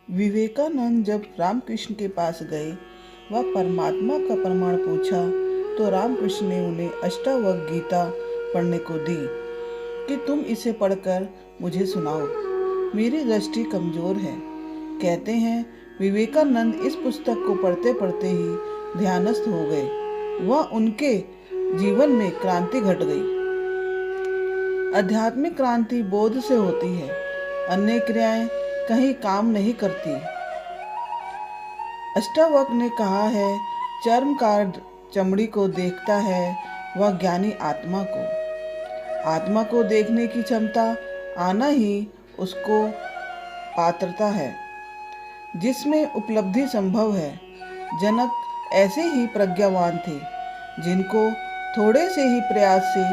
विवेकानंद जब रामकृष्ण के पास गए व परमात्मा का प्रमाण पूछा तो रामकृष्ण ने उन्हें अष्टावक्र गीता पढ़ने को दी कि तुम इसे पढ़कर मुझे सुनाओ, मेरी दृष्टि कमजोर है। कहते हैं विवेकानंद इस पुस्तक को पढ़ते पढ़ते ही ध्यानस्थ हो गए व उनके जीवन में क्रांति घट गई। आध्यात्मिक क्रांति बोध से होती है, अन्य क्रियाएं कहीं काम नहीं करती। अष्टावक्र ने कहा है, चर्म का चमड़ी को देखता है वह ज्ञानी आत्मा को देखने की क्षमता आना ही उसको पात्रता है जिसमें उपलब्धि संभव है। जनक ऐसे ही प्रज्ञावान थे जिनको थोड़े से ही प्रयास से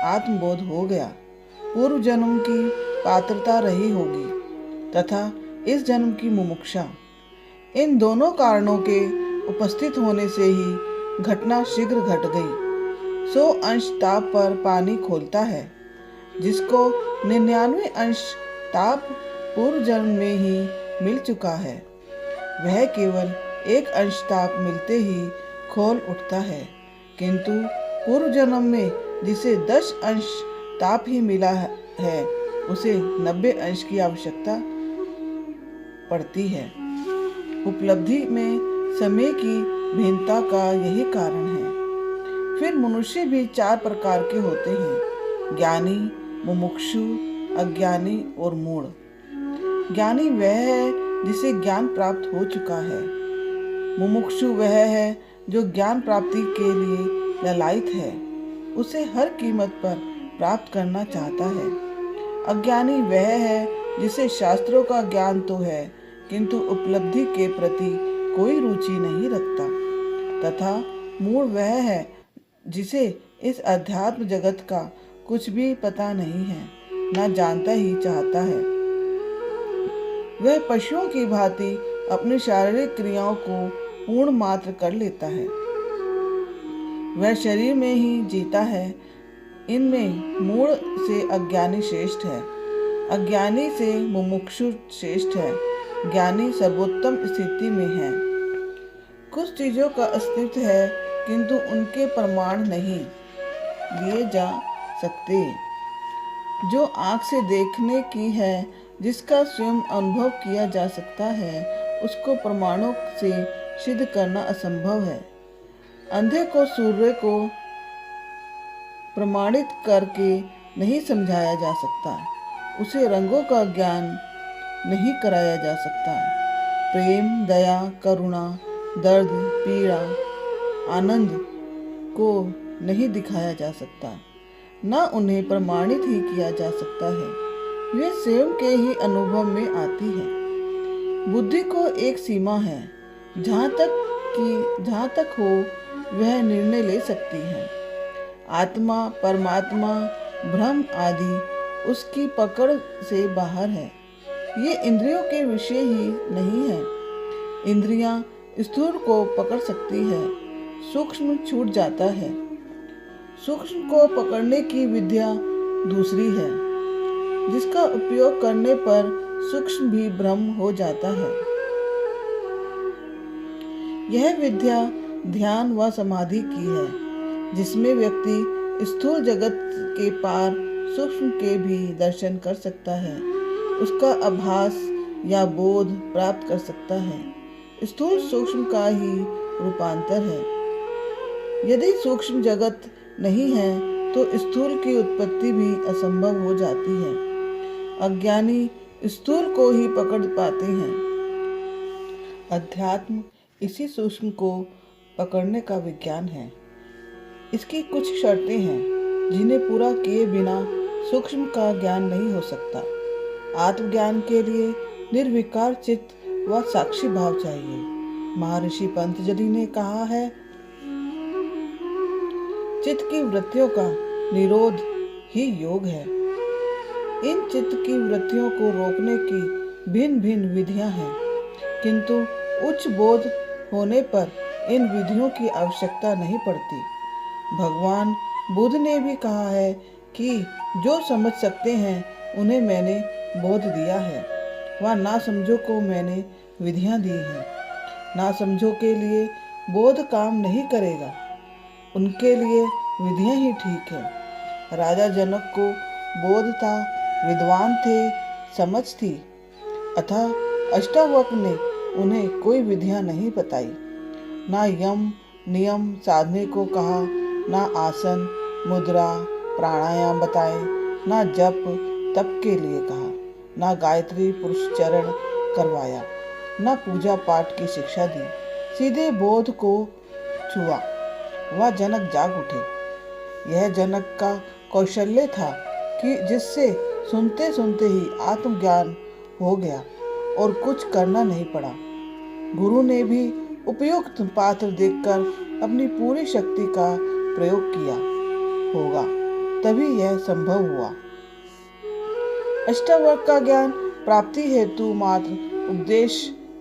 आत्मबोध हो गया। पूर्व जन्म की पात्रता रही होगी तथा इस जन्म की मुमुक्षा, इन दोनों कारणों के उपस्थित होने से ही घटना शीघ्र घट गई। 100 अंश ताप पर पानी खोलता है, जिसको 99 अंश ताप पूर्व जन्म में ही मिल चुका है, वह केवल 1 अंश ताप मिलते ही खोल उठता है। किंतु पूर्व जन्म में जिसे 10 अंश ताप ही मिला है उसे 90 अंश की आवश्यकता पड़ती है। उपलब्धि में समय की भिन्नता का यही कारण है। फिर मनुष्य भी 4 प्रकार के होते हैं, ज्ञानी, मुमुक्षु, अज्ञानी और मूढ़। ज्ञानी वह है जिसे ज्ञान प्राप्त हो चुका है। मुमुक्षु वह है जो ज्ञान प्राप्ति के लिए ललायित है, उसे हर कीमत पर प्राप्त करना चाहता है। अज्ञानी वह है जिसे शास्त्रों का ज्ञान तो है किंतु उपलब्धि के प्रति कोई रुचि नहीं रखता। तथा मूढ़ वह है जिसे इस अध्यात्म जगत का कुछ भी पता नहीं है, न जानता ही चाहता है। वह पशुओं की भांति अपनी शारीरिक क्रियाओं को पूर्ण मात्र कर लेता है। वह शरीर में ही जीता है। इनमें मूढ़ से अज्ञानी श्रेष्ठ है, अज्ञानी से मुमुक्षु श्रेष्ठ है, ज्ञानी सर्वोत्तम स्थिति में है। कुछ चीजों का अस्तित्व है किंतु उनके प्रमाण नहीं लिए जा सकते। जो आँख से देखने की है, जिसका स्वयं अनुभव किया जा सकता है, उसको प्रमाणों से सिद्ध करना असंभव है। अंधे को सूर्य को प्रमाणित करके नहीं समझाया जा सकता, उसे रंगों का ज्ञान नहीं कराया जा सकता। प्रेम, दया, करुणा, दर्द, पीड़ा, आनंद को नहीं दिखाया जा सकता, न उन्हें प्रमाणित ही किया जा सकता है। वे स्वयं के ही अनुभव में आती है। बुद्धि को एक सीमा है, जहाँ तक हो वह निर्णय ले सकती है। आत्मा, परमात्मा, ब्रह्म आदि उसकी पकड़ से बाहर है। ये इंद्रियों के विषय ही नहीं है। इंद्रियां स्थूल को पकड़ सकती है, सूक्ष्म छूट जाता है। सूक्ष्म को पकड़ने की विद्या दूसरी है, जिसका उपयोग करने पर सूक्ष्म भी ब्रह्म हो जाता है। यह विद्या ध्यान व समाधि की है, जिसमें व्यक्ति स्थूल जगत के पार सूक्ष्म के भी दर्शन कर सकता है, उसका आभास या बोध प्राप्त कर सकता है। स्थूल सूक्ष्म का ही रूपांतर है। यदि सूक्ष्म जगत नहीं है तो स्थूल की उत्पत्ति भी असंभव हो जाती है। अज्ञानी स्थूल को ही पकड़ पाते हैं। अध्यात्म इसी सूक्ष्म को पकड़ने का विज्ञान है। इसकी कुछ शर्तें हैं जिन्हें पूरा किए बिना सूक्ष्म का ज्ञान नहीं हो सकता। आत्मज्ञान के लिए निर्विकार चित्त व साक्षी भाव चाहिए। महर्षि पतंजलि ने कहा है, चित्त की वृत्तियों का निरोध ही योग है। इन चित्त की वृत्तियों को रोकने की भिन्न भिन्न विधियां हैं, किंतु उच्च बोध होने पर इन विधियों की आवश्यकता नहीं पड़ती। भगवान बुद्ध ने भी कहा है कि जो समझ सकते हैं उन्हें मैंने बोध दिया है। व ना समझो को मैंने विधियां दी हैं। ना समझो के लिए बोध काम नहीं करेगा, उनके लिए विधियां ही ठीक है। राजा जनक को बोध था, विद्वान थे, समझ थी, अतः अष्टावक्र ने उन्हें कोई विधियां नहीं बताई। ना यम नियम साधने को कहा, ना आसन मुद्रा प्राणायाम बताए, ना जप तप के लिए कहा, ना गायत्री पुरुष चरण करवाया, ना पूजा पाठ की शिक्षा दी। सीधे बोध को छुआ। वह जनक जाग उठे। यह जनक का कौशल्य था कि जिससे सुनते सुनते ही आत्मज्ञान हो गया और कुछ करना नहीं पड़ा। गुरु ने भी उपयुक्त पात्र देखकर अपनी पूरी शक्ति का प्रयोग किया होगा, तभी यह संभव हुआ। अष्टावक्र का ज्ञान प्राप्ति हेतु मात्र उपदेश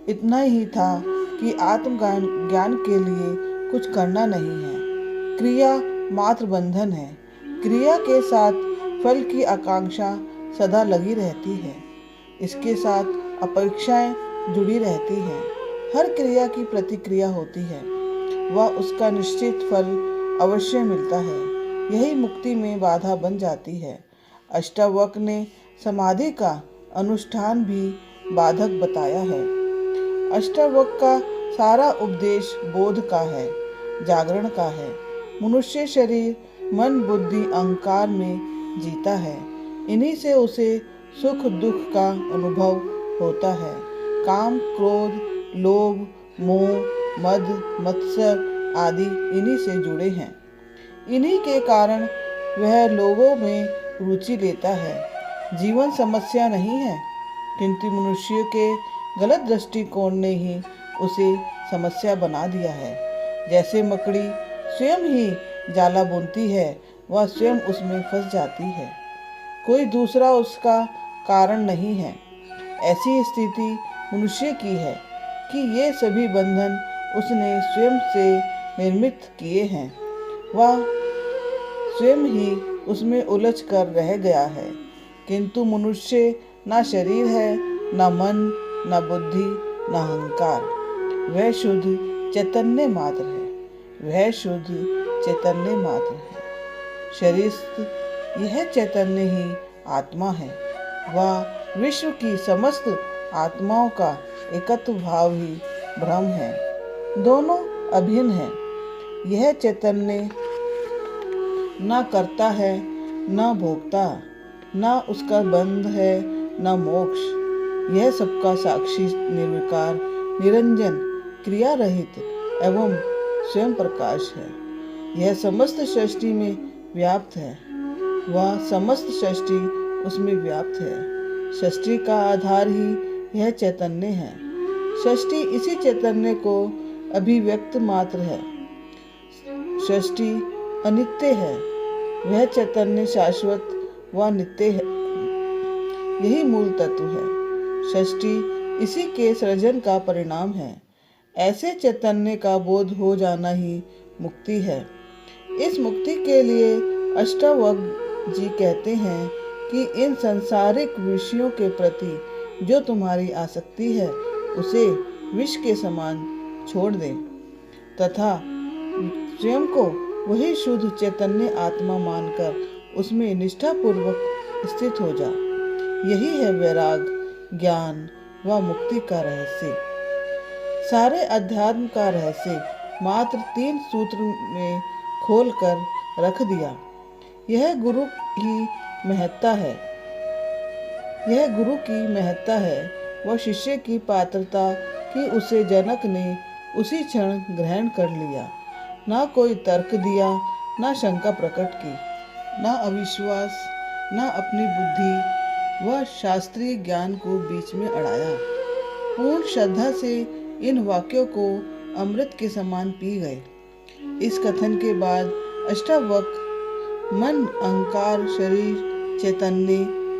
इतना ही था कि आत्मज्ञान के लिए कुछ करना नहीं है। क्रिया मात्र बंधन है। क्रिया के साथ फल की आकांक्षा सदा लगी रहती है। इसके साथ अपेक्षाएं जुड़ी रहती हैं। हर क्रिया की प्रतिक्रिया होती है, वह उसका निश्चित फल अवश्य मिलता है। यही मुक्ति में बाधा बन जाती है। अष्टावक्र ने समाधि का अनुष्ठान भी बाधक बताया है। अष्टावक्र का सारा उपदेश बोध का है, जागरण का है। मनुष्य शरीर मन बुद्धि अहंकार में जीता है। इन्हीं से उसे सुख दुख का अनुभव होता है। काम क्रोध लोभ मोह मद मत्सर आदि इन्हीं से जुड़े हैं। इन्हीं के कारण वह लोगों में रुचि लेता है। जीवन समस्या नहीं है, किंतु मनुष्य के गलत दृष्टिकोण ने ही उसे समस्या बना दिया है। जैसे मकड़ी स्वयं ही जाला बुनती है, वह स्वयं उसमें फंस जाती है, कोई दूसरा उसका कारण नहीं है। ऐसी स्थिति मनुष्य की है कि ये सभी बंधन उसने स्वयं से निर्मित किए हैं। वह स्वयं ही उसमें उलझ कर रह गया है। किंतु मनुष्य ना शरीर है, ना मन, ना बुद्धि, ना अहंकार। वह शुद्ध चैतन्य मात्र है। वह शुद्ध चैतन्य मात्र है। शरीर यह चैतन्य ही आत्मा है। वह विश्व की समस्त आत्माओं का एकत्व भाव ही ब्रह्म है। दोनों अभिन्न है। यह चैतन्य न करता है, न भोगता, न उसका बंध है, न मोक्ष। यह सबका साक्षी निर्विकार निरंजन क्रिया रहित एवं स्वयं प्रकाश है। यह समस्त सृष्टि में व्याप्त है। वह समस्त सृष्टि उसमें व्याप्त है। सृष्टि का आधार ही यह चैतन्य है। सृष्टि इसी चैतन्य को अभिव्यक्त मात्र है। सृष्टि अनित्य है, वह चैतन्य शाश्वत व नित्य है। यही मूल तत्व है। सृष्टि इसी के सृजन का परिणाम है। ऐसे चैतन्य का बोध हो जाना ही मुक्ति है। इस मुक्ति के लिए अष्टावक्र जी कहते हैं कि इन सांसारिक विषयों के प्रति जो तुम्हारी आसक्ति है उसे विष के समान छोड़ दे तथा स्वयं को वही शुद्ध चैतन्य आत्मा मानकर उसमें निष्ठापूर्वक स्थित हो जा। यही है वैराग ज्ञान व मुक्ति का रहस्य। सारे अध्यात्म का रहस्य मात्र 3 सूत्र में खोल कर रख दिया। यह गुरु की महत्ता है। यह गुरु की महत्ता है वह शिष्य की पात्रता कि उसे जनक ने उसी क्षण ग्रहण कर लिया। ना कोई तर्क दिया, ना शंका प्रकट की, ना अविश्वास, ना अपनी बुद्धि व शास्त्रीय ज्ञान को बीच में अड़ाया। पूर्ण श्रद्धा से इन वाक्यों को अमृत के समान पी गए। इस कथन के बाद अष्टावक्र मन अहंकार शरीर चैतन्य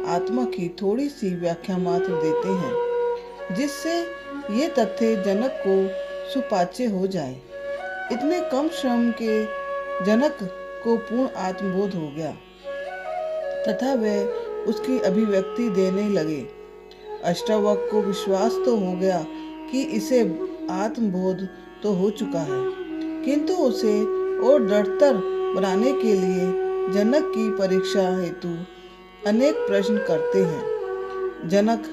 आत्मा की थोड़ी सी व्याख्या मात्र देते हैं, जिससे ये तथ्य जनक को सुपाच्य हो जाए। इतने कम श्रम के जनक को पूर्ण आत्मबोध हो गया तथा वह उसकी अभिव्यक्ति देने लगे। अष्टावक्र को विश्वास तो हो गया कि इसे आत्मबोध तो हो चुका है, किंतु उसे और दृढ़तर बनाने के लिए जनक की परीक्षा हेतु अनेक प्रश्न करते हैं। जनक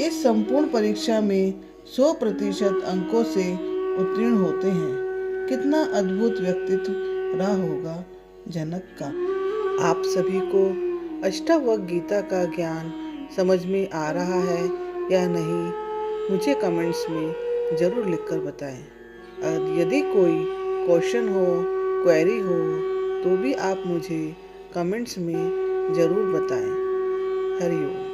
इस संपूर्ण परीक्षा में 100% अंकों से उत्तीर्ण होते हैं। कितना अद्भुत व्यक्तित्व रहा होगा जनक का। आप सभी को अष्टावक्र गीता का ज्ञान समझ में आ रहा है या नहीं, मुझे कमेंट्स में ज़रूर लिखकर बताएं। यदि कोई क्वेश्चन हो, क्वेरी हो, तो भी आप मुझे कमेंट्स में ज़रूर बताएं। हरि ओम।